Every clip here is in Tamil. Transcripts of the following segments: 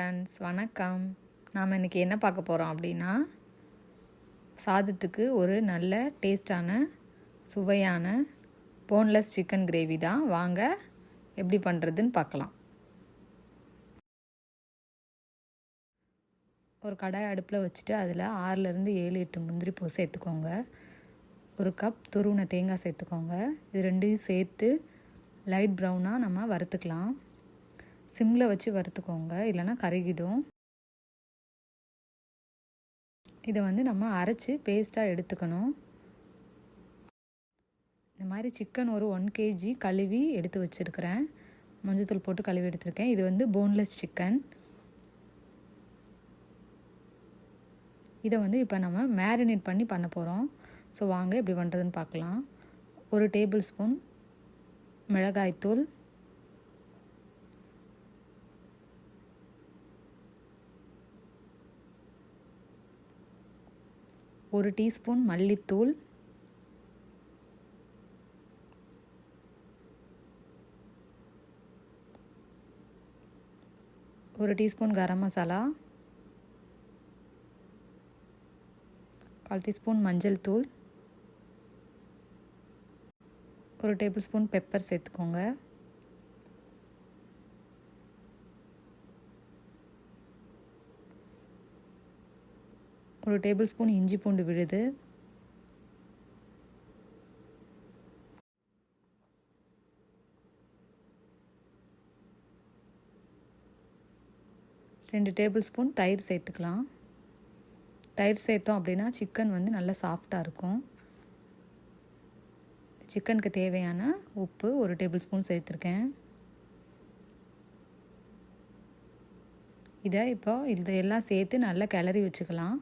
ஃப்ரெண்ட்ஸ், வணக்கம். நாம் இன்றைக்கி என்ன பார்க்க போகிறோம் அப்படின்னா, சாதத்துக்கு ஒரு நல்ல டேஸ்டான சுவையான போன்லெஸ் சிக்கன் கிரேவி தான். வாங்க எப்படி பண்ணுறதுன்னு பார்க்கலாம். ஒரு கடாய் அடுப்பில் வச்சுட்டு அதில் 6லேருந்து 7-8 முந்திரி பூ சேர்த்துக்கோங்க. ஒரு கப் துருவின தேங்காய் சேர்த்துக்கோங்க. இது ரெண்டையும் சேர்த்து லைட் ப்ரௌனாக நம்ம வறுத்துக்கலாம். சிம்மில் வச்சு வறுத்துக்கோங்க, இல்லைனா கருகிடும். இதை நம்ம அரைச்சி பேஸ்ட்டாக எடுத்துக்கணும். இந்த மாதிரி சிக்கன் ஒரு 1 kg கழுவி எடுத்து வச்சுருக்கிறேன். மஞ்சத்தூள் போட்டு கழுவி எடுத்துருக்கேன். இது போன்லெஸ் சிக்கன். இதை இப்போ நம்ம மேரினேட் பண்ணி பண்ண போகிறோம். ஸோ வாங்க எப்படி பண்ணுறதுன்னு பார்க்கலாம். 1 டேபிள் ஸ்பூன் மிளகாய்த்தூள், 1 டீஸ்பூன் மல்லித்தூள், 1 டீஸ்பூன் கரம் மசாலா, 1/4 டீஸ்பூன் மஞ்சள் தூள், 1 டேபிள் ஸ்பூன் பெப்பர் சேர்த்துக்கோங்க. ஒரு டேபிள் ஸ்பூன் இஞ்சி பூண்டு விழுது, 2 டேபிள் ஸ்பூன் தயிர் சேர்த்துக்கலாம். தயிர் சேர்த்தோம் அப்படின்னா சிக்கன் நல்லா சாஃப்டாக இருக்கும். சிக்கனுக்கு தேவையான உப்பு 1 டேபிள் ஸ்பூன் சேர்த்துருக்கேன். இதை இதெல்லாம் சேர்த்து நல்லா கிளறி வச்சுக்கலாம்.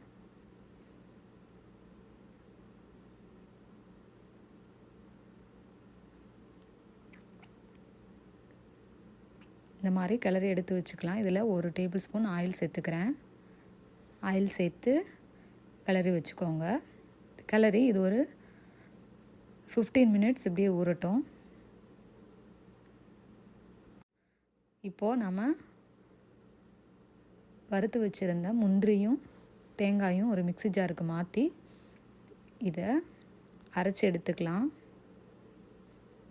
இந்த மாதிரி கிளறி எடுத்து வச்சுக்கலாம். இதில் 1 டேபிள் ஸ்பூன் ஆயில் சேர்த்துக்கிறேன். ஆயில் சேர்த்து கிளறி வச்சுக்கோங்க. கிளறி இது ஒரு 15 மினிட்ஸ் இப்படியே ஊறட்டும். இப்போது நம்ம வறுத்து வச்சுருந்த முந்திரியும் தேங்காயும் ஒரு மிக்ஸி ஜாருக்கு மாற்றி இதை அரைச்சி எடுத்துக்கலாம்.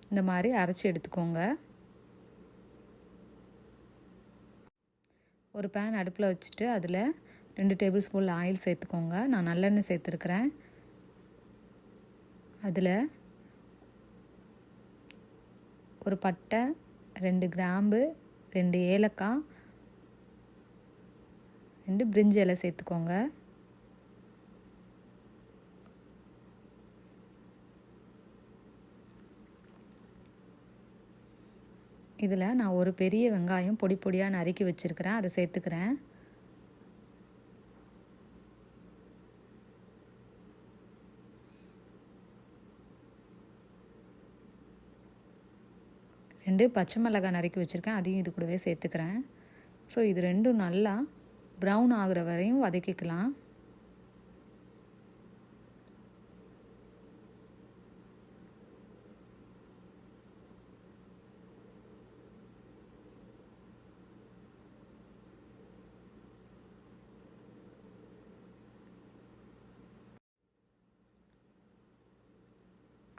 இந்த மாதிரி அரைச்சி எடுத்துக்கோங்க. ஒரு பேன் அடுப்பில் வச்சுட்டு அதில் 2 டேபிள் ஸ்பூன் ஆயில் சேர்த்துக்கோங்க. நான் நல்லெண்ணெய் சேர்த்துருக்குறேன். அதில் ஒரு பட்டை, 2 கிராம்பு, 2 ஏலக்காய், 2 பிரிஞ்சி இலை சேர்த்துக்கோங்க. இதில் நான் ஒரு பெரிய வெங்காயம் பொடி பொடியாக நறுக்கி வச்சுருக்கிறேன். அதை சேர்த்துக்கிறேன். ரெண்டு பச்சை மிளகாய் நறுக்கி வச்சுருக்கேன். அதையும் இது கூடவே சேர்த்துக்கிறேன். ஸோ இது ரெண்டும் நல்லா ப்ரௌன் ஆகிற வரையும் வதக்கிக்கலாம்.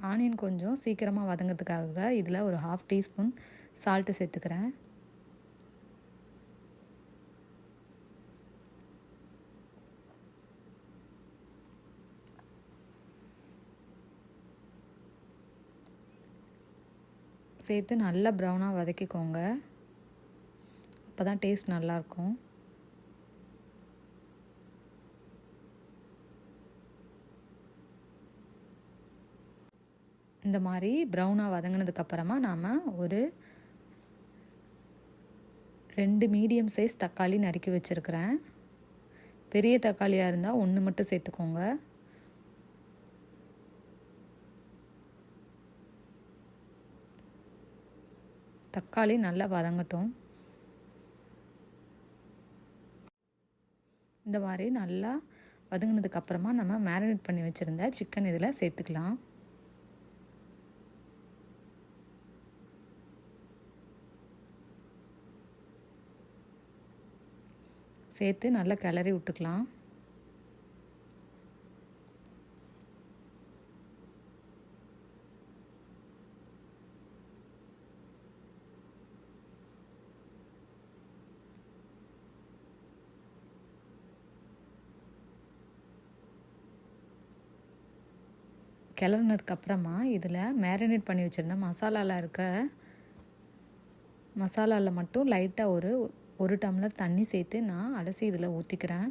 ஆனியன் கொஞ்சம் சீக்கிரமாக வதங்கிறதுக்காக இதில் ஒரு 1/2 டீஸ்பூன் சால்ட்டு சேர்த்துக்கிறேன். சேர்த்து நல்லா ப்ரௌனாக வதக்கிக்கோங்க. அப்போ தான் டேஸ்ட் நல்லாயிருக்கும். இந்த மாதிரி ப்ரௌனாக வதங்கினதுக்கப்புறமா நாம் ஒரு 2 மீடியம் சைஸ் தக்காளி நறுக்கி வச்சுருக்கிறேன். பெரிய தக்காளியாக இருந்தால் 1 மட்டும் சேர்த்துக்கோங்க. தக்காளி நல்லா வதங்கட்டும். இந்த மாதிரி நல்லா வதங்கினதுக்கப்புறமா நம்ம மேரினேட் பண்ணி வச்சுருந்த சிக்கன் இதில் சேர்த்துக்கலாம். சேர்த்து நல்லா கிளறி விட்டுக்கலாம். கிளறினதுக்கப்புறமா இதில் மேரினேட் பண்ணி வச்சுருந்த மசாலாவில் மட்டும் லைட்டாக ஒரு டம்ளர் தண்ணி சேர்த்து நான் அலசி இதில் ஊற்றிக்கிறேன்.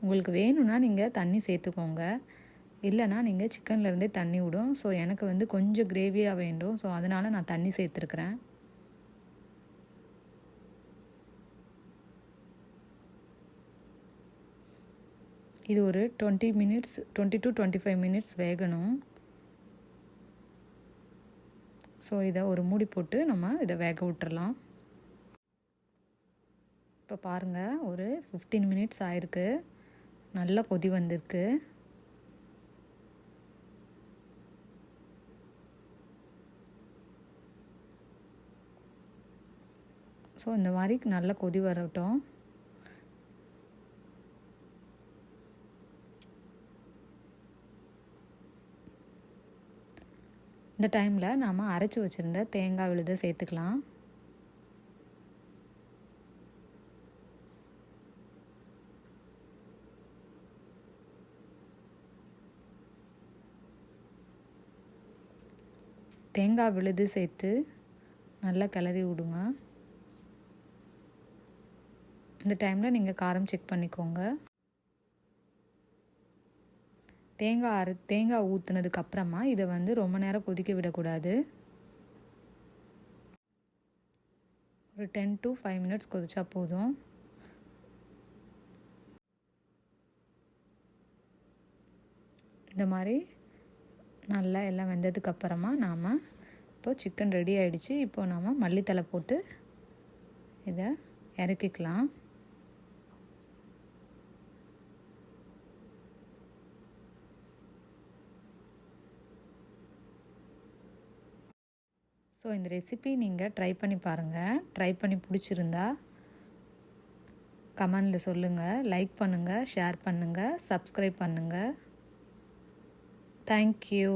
உங்களுக்கு வேணும்னா நீங்கள் தண்ணி சேர்த்துக்கோங்க, இல்லைனா நீங்கள் சிக்கன்லேருந்தே தண்ணி விடும். ஸோ எனக்கு கொஞ்சம் கிரேவியாக வேண்டும். ஸோ அதனால் நான் தண்ணி சேர்த்துருக்குறேன். இது ஒரு 20 to 25 மினிட்ஸ் வேகணும். ஸோ இதை ஒரு மூடி போட்டு நம்ம இதை வேக விட்டுறலாம். இப்போ பாருங்கள், ஒரு 15 மினிட்ஸ் ஆயிருக்கு. நல்லா கொதி வந்திருக்கு. ஸோ இந்த மாதிரி நல்லா கொதி வரட்டும். இந்த டைமில் நாம் அரைச்சி வச்சுருந்த தேங்காய் விழுதை சேர்த்துக்கலாம். தேங்காய் விழுது சேர்த்து நல்லா கிளறி விடுங்க. இந்த டைமில் நீங்கள் காரம் செக் பண்ணிக்கோங்க. தேங்காய் ஊற்றுனதுக்கப்புறமா இதை ரொம்ப நேரம் கொதிக்க விடக்கூடாது. ஒரு 10 to 5 மினிட்ஸ் கொதிச்சா போதும். இந்த மாதிரி நல்லா எல்லாம் வெந்ததுக்கப்புறமா நாம் இப்போ சிக்கன் ரெடி ஆகிடுச்சு. இப்போ நாம் மல்லித்தலை போட்டு இதை இறக்கிக்கலாம். ஸோ இந்த ரெசிபி நீங்கள் ட்ரை பண்ணி பாருங்கள். ட்ரை பண்ணி பிடிச்சிருந்தா கமெண்டில் சொல்லுங்கள், லைக் பண்ணுங்கள், ஷேர் பண்ணுங்கள், சப்ஸ்கிரைப் பண்ணுங்கள். தேங்க்யூ.